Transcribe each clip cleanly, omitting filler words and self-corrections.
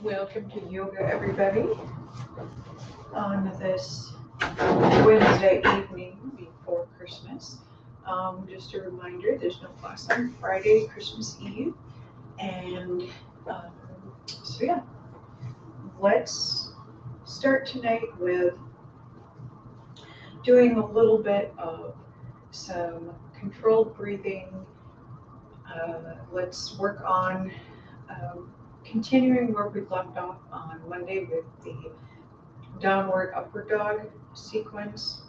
Welcome to yoga, everybody, on this Wednesday evening before Christmas. Just a reminder, there's no class on Friday, Christmas Eve. And um, so, yeah, let's start tonight with doing a little bit of some controlled breathing. Let's work on continuing where we left off on Monday with the downward upward dog sequence,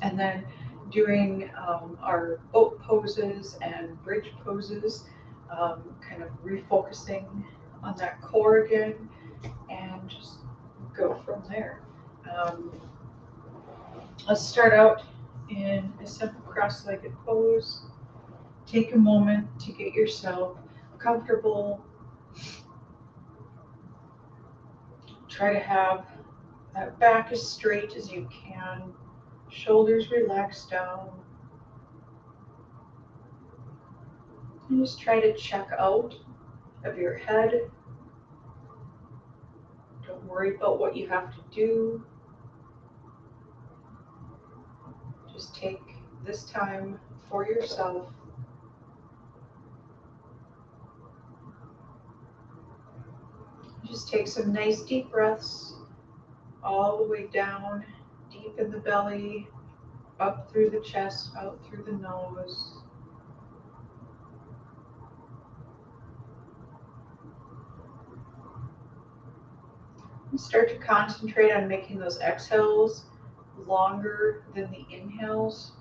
and then doing our boat poses and bridge poses, kind of refocusing on that core again, and just go from there. Um, let's start out in a simple cross-legged pose. Take a moment to get yourself comfortable. Try to have that back as straight as you can, shoulders relaxed down. And just try to check out of your head. Don't worry about what you have to do. Just take this time for yourself. Just take some nice deep breaths all the way down, deep in the belly, up through the chest, out through the nose. And start to concentrate on making those exhales longer than the inhales.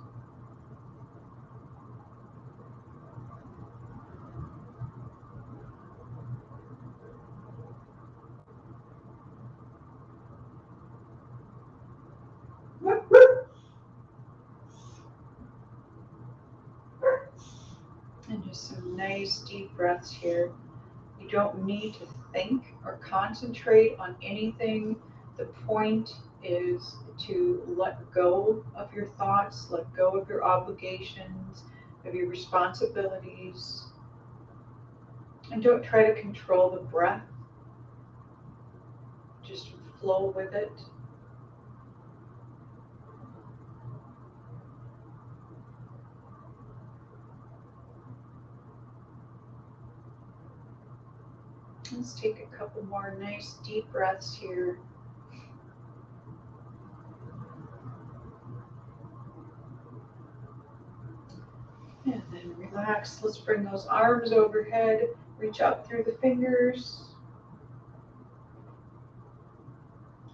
And just some nice deep breaths here. You don't need to think or concentrate on anything. The point is to let go of your thoughts, let go of your obligations, of your responsibilities. And don't try to control the breath. Just flow with it. Let's take a couple more nice deep breaths here. And then relax. Let's bring those arms overhead. Reach out through the fingers.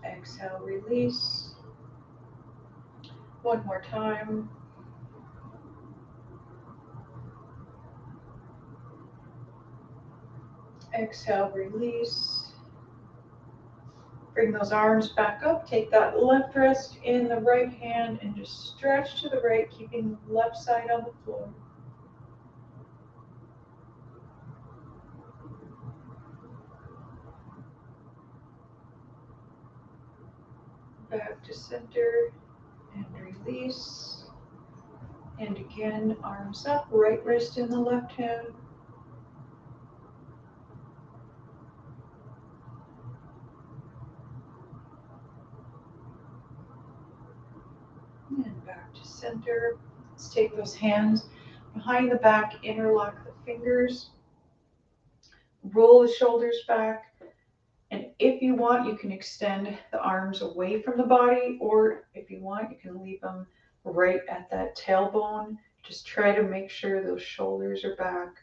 Exhale, release. One more time. Exhale, release. Bring those arms back up. Take that left wrist in the right hand and just stretch to the right, keeping the left side on the floor. Back to center and release. And again, arms up, right wrist in the left hand. And back to center. Let's take those hands behind the back, interlock the fingers, roll the shoulders back. And if you want, you can extend the arms away from the body, or if you want, you can leave them right at that tailbone. Just try to make sure those shoulders are back.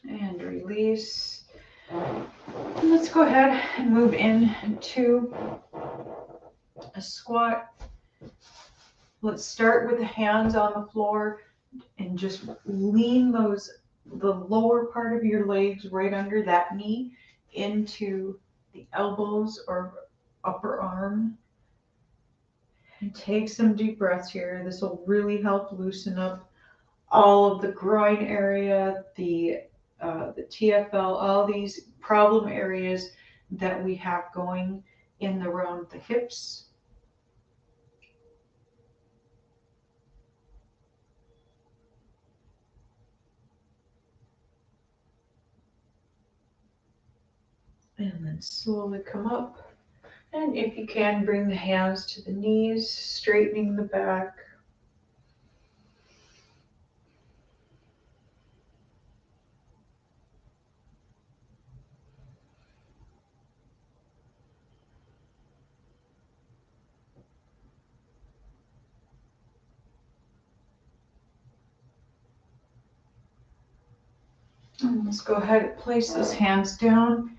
And release. And let's go ahead and move into a squat. Let's start with the hands on the floor and just lean the lower part of your legs right under that knee into the elbows or upper arm. And take some deep breaths here. This will really help loosen up all of the groin area, the TFL, all these problem areas that we have going in around the hips. And then slowly come up. And if you can, bring the hands to the knees, straightening the back. And let's go ahead and place those hands down.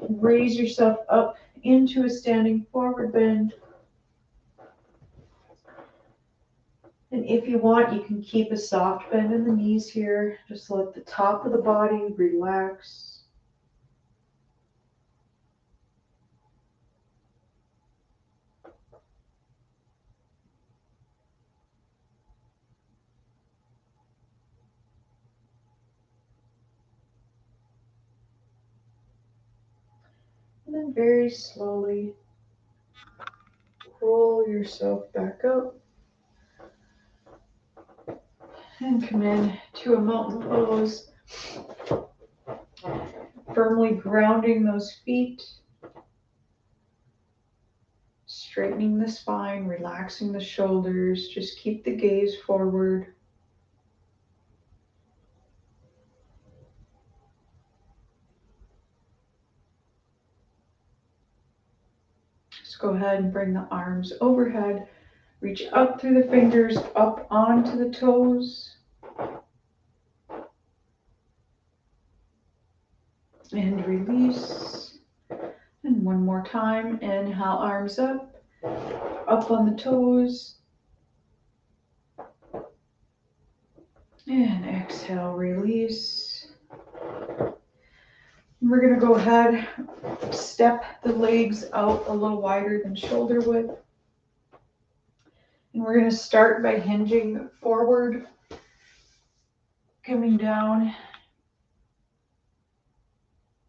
Raise yourself up into a standing forward bend. And if you want, you can keep a soft bend in the knees here. Just let the top of the body relax. And then very slowly roll yourself back up. And come in to a mountain pose. Firmly grounding those feet. Straightening the spine, relaxing the shoulders. Just keep the gaze forward. Just go ahead and bring the arms overhead. Reach up through the fingers, up onto the toes. And release. And one more time. Inhale, arms up on the toes. And exhale, release. We're going to go ahead, step the legs out a little wider than shoulder width. And we're going to start by hinging forward, coming down.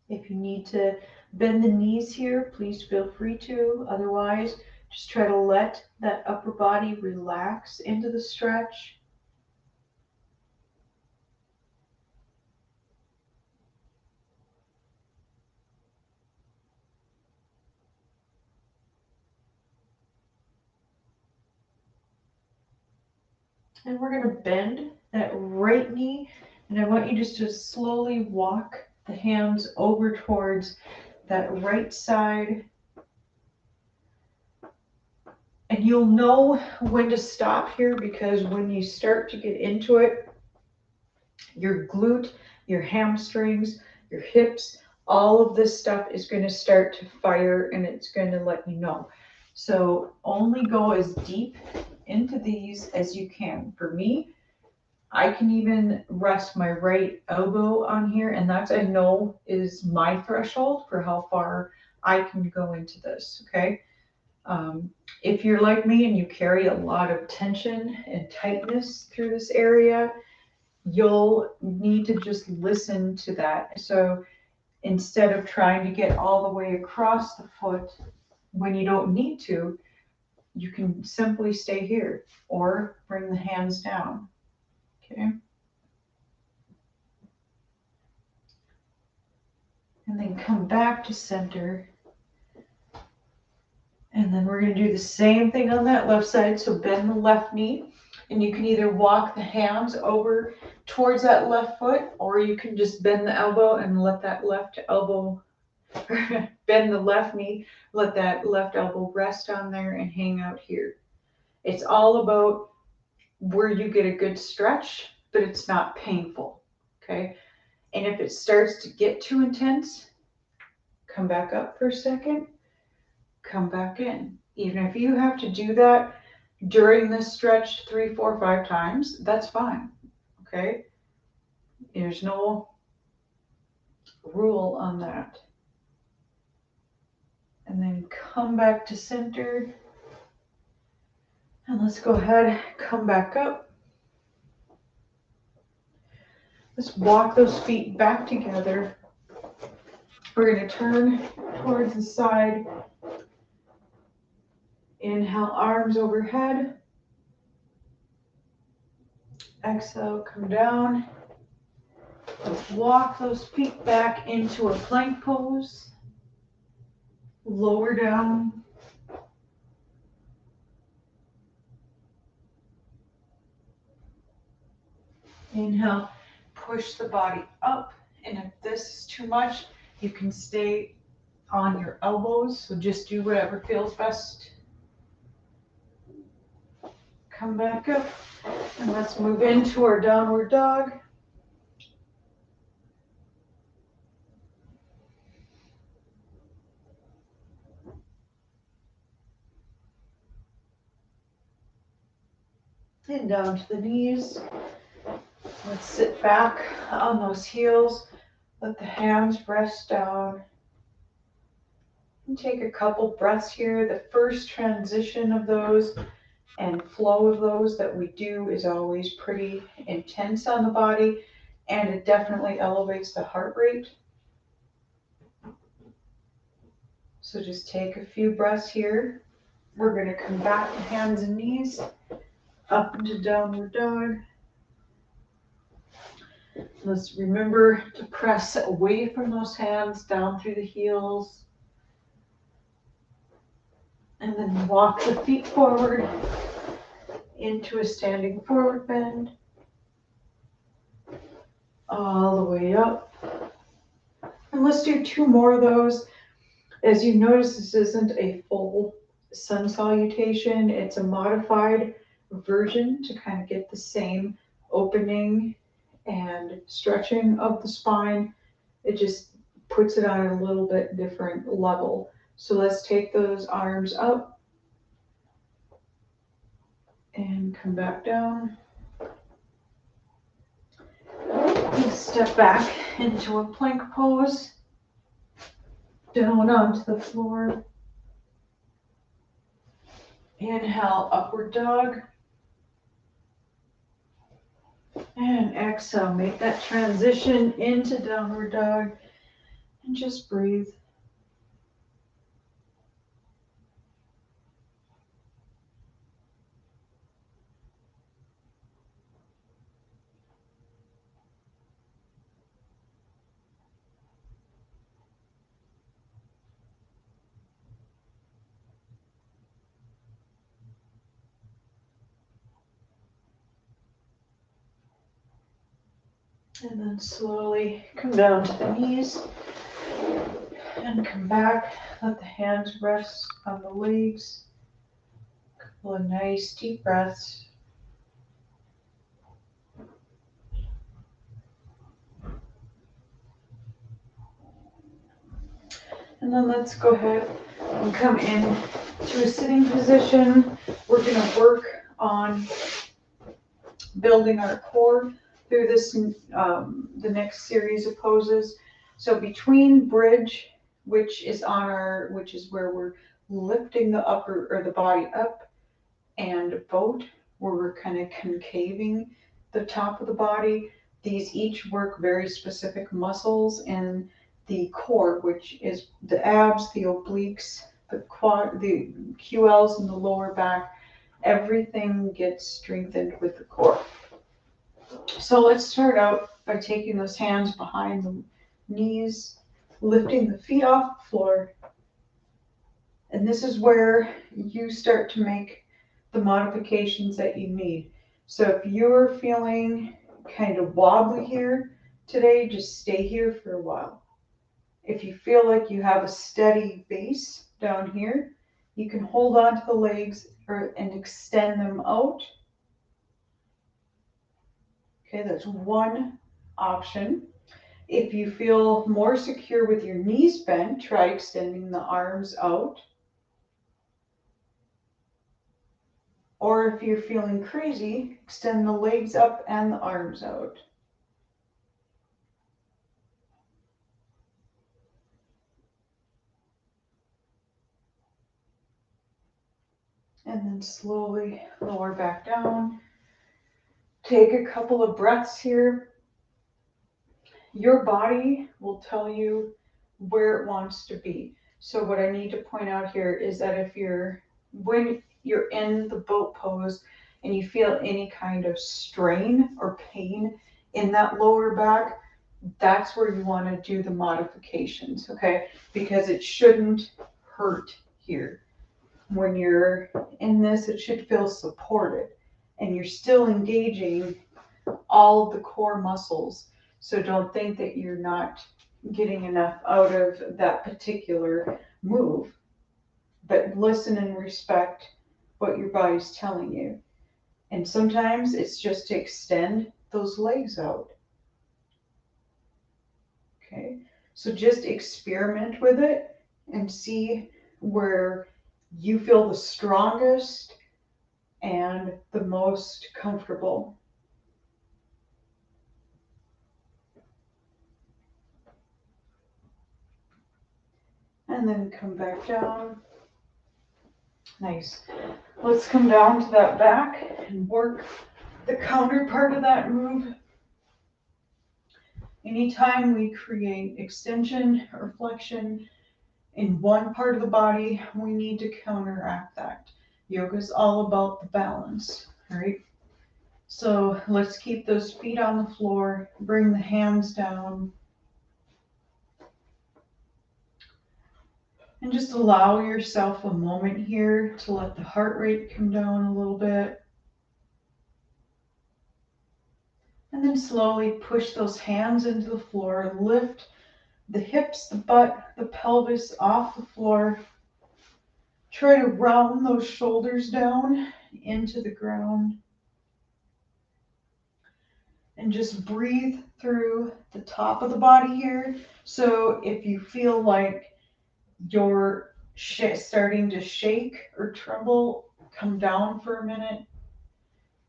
If you need to bend the knees here, please feel free to. Otherwise, just try to let that upper body relax into the stretch. And we're going to bend that right knee. And I want you just to slowly walk the hands over towards that right side. And you'll know when to stop here, because when you start to get into it, your glute, your hamstrings, your hips, all of this stuff is going to start to fire, and it's going to let you know. So only go as deep into these as you can. For me, I can even rest my right elbow on here, and that's, I know, is my threshold for how far I can go into this, okay? If you're like me and you carry a lot of tension and tightness through this area, you'll need to just listen to that. So instead of trying to get all the way across the foot when you don't need to, you can simply stay here or bring the hands down, okay? And then come back to center. And then we're going to do the same thing on that left side. So bend the left knee, and you can either walk the hands over towards that left foot, or you can just bend the elbow and let that left elbow, bend the left knee, let that left elbow rest on there and hang out here. It's all about where you get a good stretch, but it's not painful, okay? And if it starts to get too intense, come back up for a second. Come back in. Even if you have to do that during this stretch 3, 4, 5 times, that's fine. Okay? There's no rule on that. And then come back to center. And let's go ahead, come back up. Let's walk those feet back together. We're going to turn towards the side. Inhale, arms overhead. Exhale, come down. Let's walk those feet back into a plank pose. Lower down. Inhale, push the body up. And if this is too much, you can stay on your elbows. So just do whatever feels best. Come back up. And let's move into our downward dog. And down to the knees. Let's sit back on those heels. Let the hands rest down. And take a couple breaths here. The first transition of those and flow of those that we do is always pretty intense on the body, and it definitely elevates the heart rate. So just take a few breaths here. We're going to come back to hands and knees, up into downward dog. Let's remember to press away from those hands, down through the heels. And then walk the feet forward into a standing forward bend. All the way up. And let's do 2 more of those. As you notice, this isn't a full sun salutation. It's a modified version to kind of get the same opening and stretching of the spine. It just puts it on a little bit different level. So let's take those arms up and come back down. And step back into a plank pose. Down onto the floor. Inhale, upward dog. And exhale, make that transition into downward dog. And just breathe. And then slowly come down to the knees and come back. Let the hands rest on the legs. A couple of nice deep breaths. And then let's go ahead and come in to a sitting position. We're going to work on building our core through this, the next series of poses. So between bridge, which is where we're lifting the upper or the body up, and boat, where we're kind of concaving the top of the body. These each work very specific muscles in the core, which is the abs, the obliques, the quad, the QLs in the lower back. Everything gets strengthened with the core. So let's start out by taking those hands behind the knees, lifting the feet off the floor. And this is where you start to make the modifications that you need. So if you're feeling kind of wobbly here today, just stay here for a while. If you feel like you have a steady base down here, you can hold on to the legs and extend them out. Okay, that's one option. If you feel more secure with your knees bent, try extending the arms out. Or if you're feeling crazy, extend the legs up and the arms out. And then slowly lower back down. Take a couple of breaths here. Your body will tell you where it wants to be. So what I need to point out here is that when you're in the boat pose and you feel any kind of strain or pain in that lower back, that's where you want to do the modifications, okay? Because it shouldn't hurt here. When you're in this, it should feel supported, and you're still engaging all of the core muscles. So don't think that you're not getting enough out of that particular move, but listen and respect what your body's telling you. And sometimes it's just to extend those legs out. Okay, so just experiment with it and see where you feel the strongest and the most comfortable. And then come back down. Nice. Let's come down to that back and work the counter part of that move. Anytime we create extension or flexion in one part of the body, we need to counteract that. Yoga is all about the balance, right? So let's keep those feet on the floor, bring the hands down, and just allow yourself a moment here to let the heart rate come down a little bit. And then slowly push those hands into the floor, lift the hips, the butt, the pelvis off the floor. Try to round those shoulders down into the ground. And just breathe through the top of the body here. So if you feel like you're starting to shake or tremble, come down for a minute,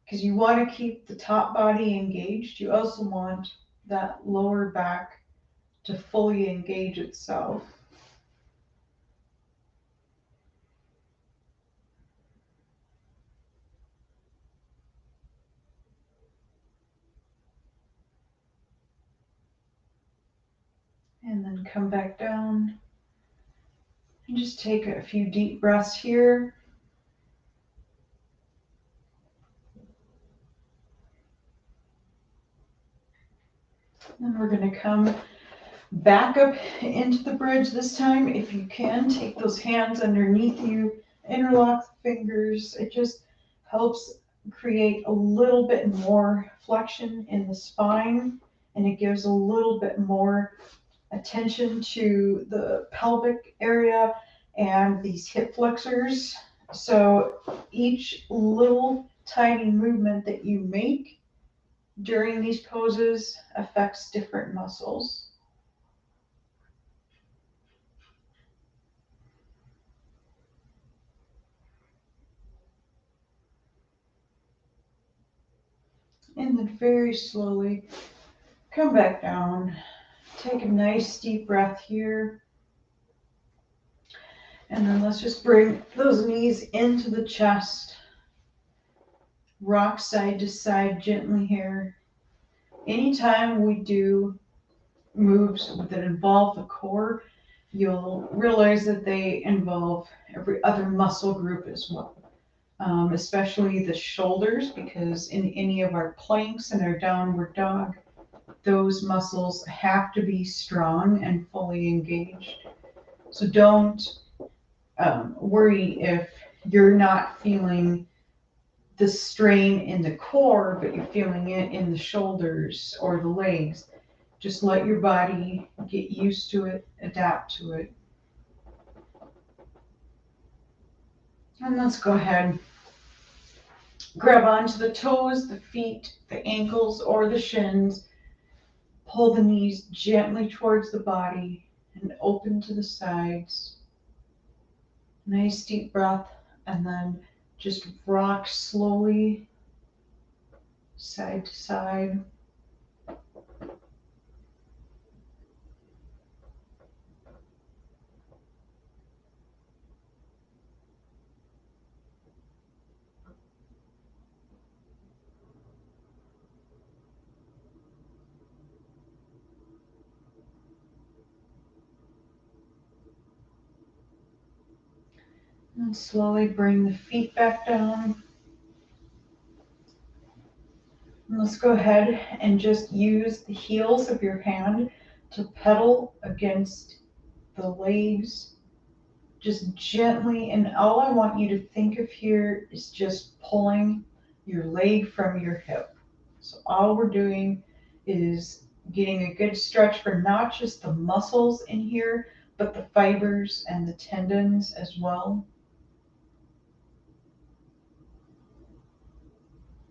because you want to keep the top body engaged. You also want that lower back to fully engage itself. And then come back down and just take a few deep breaths here. And we're going to come back up into the bridge this time. If you can, take those hands underneath you, interlock the fingers. It just helps create a little bit more flexion in the spine, and it gives a little bit more attention to the pelvic area and these hip flexors. So each little tiny movement that you make during these poses affects different muscles. And then very slowly come back down. Take a nice deep breath here. And then let's just bring those knees into the chest. Rock side to side gently here. Anytime we do moves that involve the core, you'll realize that they involve every other muscle group as well. Especially the shoulders, because in any of our planks and our downward dog, those muscles have to be strong and fully engaged. So don't worry if you're not feeling the strain in the core, but you're feeling it in the shoulders or the legs. Just let your body get used to it, adapt to it. And let's go ahead. Grab onto the toes, the feet, the ankles, or the shins. Pull the knees gently towards the body and open to the sides. Nice deep breath, and then just rock slowly side to side. And slowly bring the feet back down. And Let's go ahead and just use the heels of your hand to pedal against the legs, just gently. And all I want you to think of here is just pulling your leg from your hip. So all we're doing is getting a good stretch for not just the muscles in here, but the fibers and the tendons as well.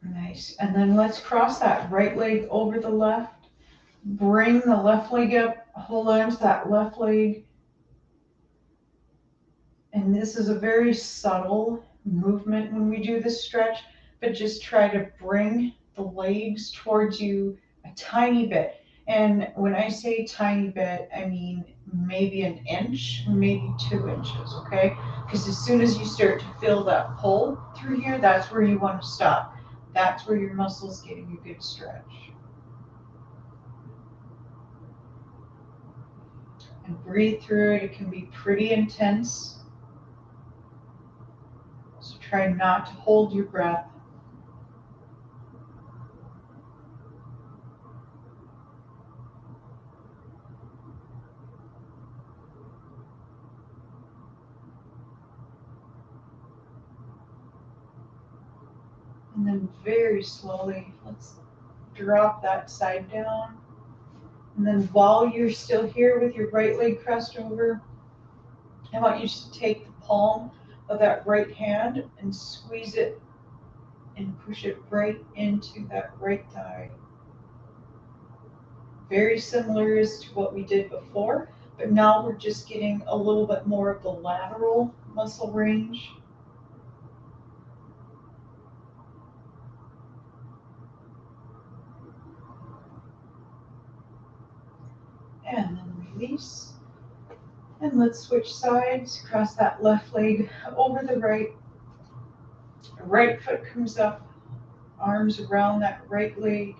Nice. And then let's cross that right leg over the left. Bring the left leg up, hold on to that left leg. And this is a very subtle movement when we do this stretch, but just try to bring the legs towards you a tiny bit. And when I say tiny bit, I mean maybe an inch, maybe 2 inches, okay? Because as soon as you start to feel that pull through here, that's where you want to stop. That's where your muscle's getting a good stretch. And breathe through it. It can be pretty intense. So try not to hold your breath. And then very slowly, let's drop that side down. And then while you're still here with your right leg crossed over, I want you to take the palm of that right hand and squeeze it and push it right into that right thigh. Very similar as to what we did before, but now we're just getting a little bit more of the lateral muscle range. And then release. And let's switch sides, cross that left leg over the right. Right foot comes up, arms around that right leg.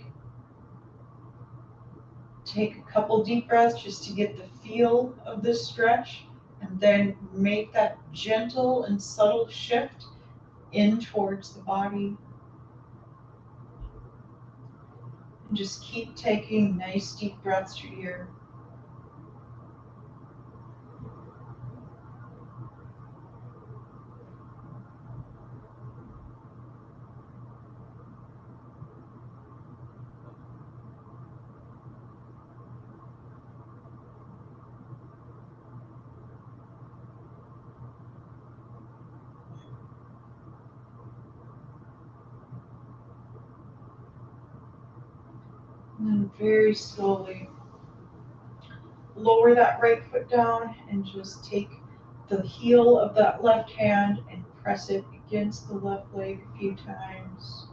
Take a couple deep breaths just to get the feel of this stretch, and then make that gentle and subtle shift in towards the body. And just keep taking nice deep breaths through here. And then very slowly lower that right foot down and just take the heel of that left hand and press it against the left leg a few times.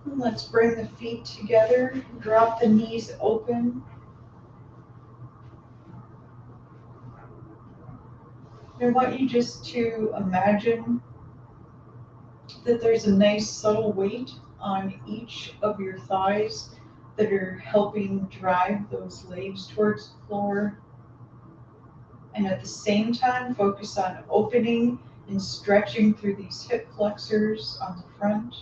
And let's bring the feet together, drop the knees open. I want you just to imagine that there's a nice subtle weight on each of your thighs that are helping drive those legs towards the floor. And at the same time, focus on opening and stretching through these hip flexors on the front.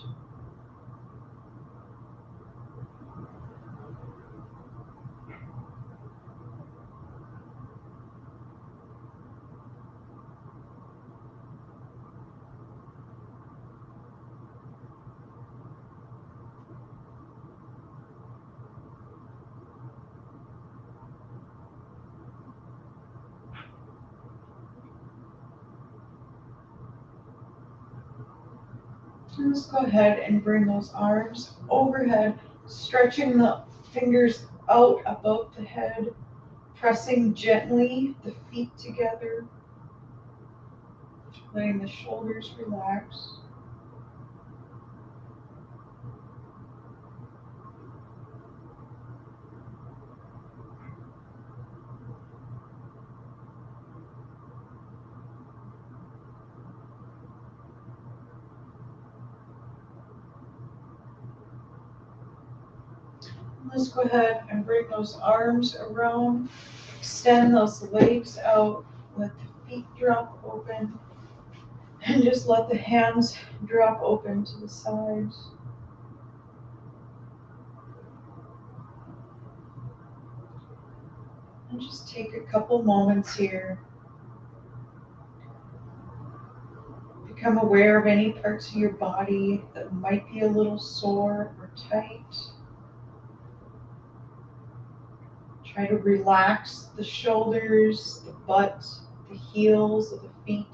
And let's go ahead and bring those arms overhead, stretching the fingers out above the head, pressing gently the feet together, letting the shoulders relax. Let's go ahead and bring those arms around, extend those legs out, let the feet drop open, And just let the hands drop open to the sides. And just take a couple moments here. Become aware of any parts of your body that might be a little sore or tight. Try to relax the shoulders, the butt, the heels of the feet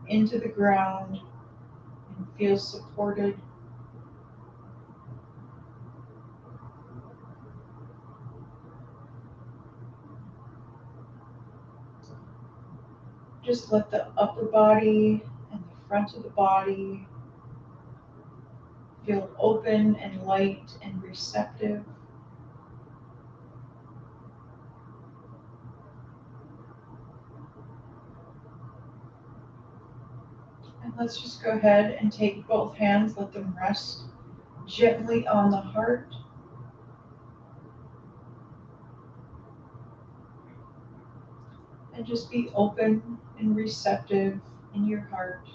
into the ground and feel supported. Just let the upper body and the front of the body feel open and light and receptive. And let's just go ahead and take both hands, let them rest gently on the heart. And just be open and receptive in your heart.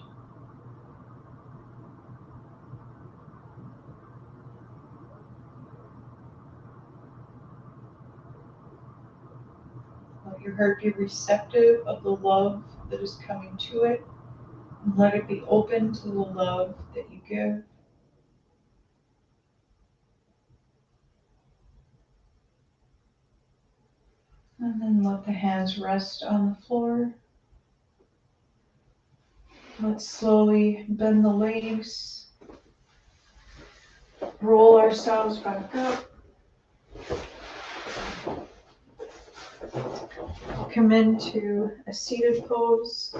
Let your heart be receptive of the love that is coming to it. And let it be open to the love that you give. And then let the hands rest on the floor. Let's slowly bend the legs. Roll ourselves back up. Come into a seated pose.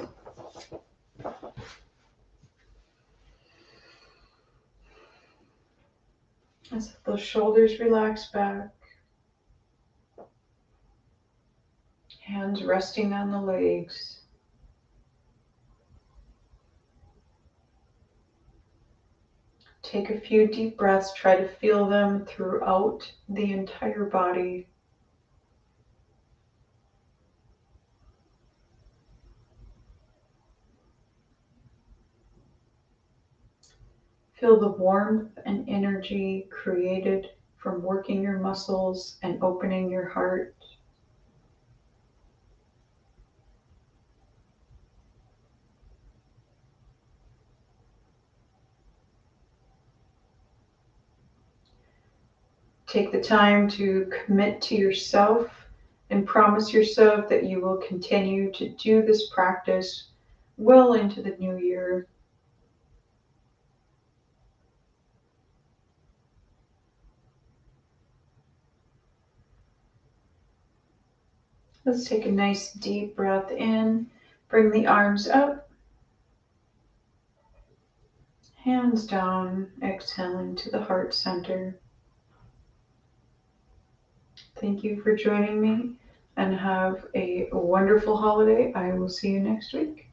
As those shoulders relax back. Hands resting on the legs. Take a few deep breaths. Try to feel them throughout the entire body. Feel the warmth and energy created from working your muscles and opening your heart. Take the time to commit to yourself and promise yourself that you will continue to do this practice well into the new year. Let's take a nice deep breath in. Bring the arms up. Hands down, exhaling to the heart center. Thank you for joining me and have a wonderful holiday. I will see you next week.